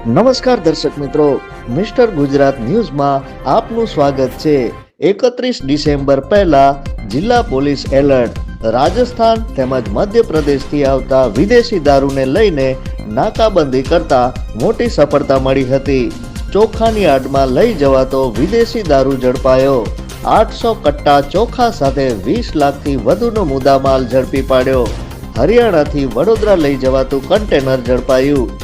નમસ્કાર દર્શક મિત્રો, મિસ્ટર ગુજરાત ન્યૂઝમાં આપનું સ્વાગત છે। 31 ડિસેમ્બર પહેલા જિલ્લા પોલીસ એલર્ટ। રાજસ્થાન તેમજ મધ્યપ્રદેશથી આવતા વિદેશી દારૂને લઈને નાકાબંધી કરતા મોટી સફળતા મળી હતી। ચોખાની આડમાં લઈ જવાતો વિદેશી દારૂ ઝડપાયો। 800 કટ્ટા ચોખા સાથે 20 લાખથી વધુનો મુદ્દામાલ ઝડપી પાડ્યો। હરિયાણાથી વડોદરા લઈ જવાતું કન્ટેનર ઝડપાયું।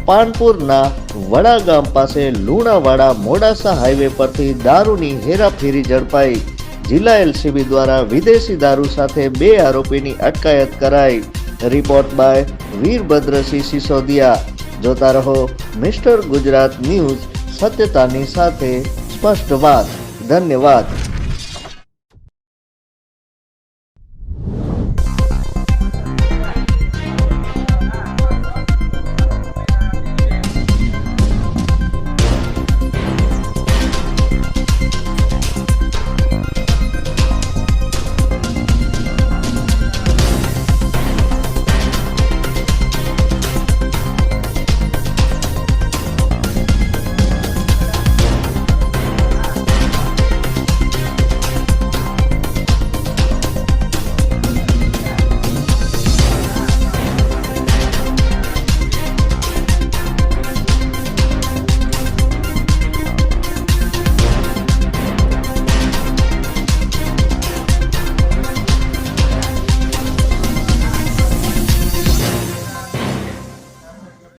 પાનપુરના વડા ગામ પાસે લુણાવાડા મોડાસા હાઈવે પરથી દારૂની હેરાફેરી ઝડપાઈ। જિલ્લા એલસીબી દ્વારા વિદેશી દારૂ સાથે 2 આરોપીની અટકાયત કરાઈ। Report by Virbhadrasinh Sisodia. જોતા રહો મિસ્ટર ગુજરાત ન્યૂઝ, સત્યતાની સાથે સ્પષ્ટ વાત। ધન્યવાદ।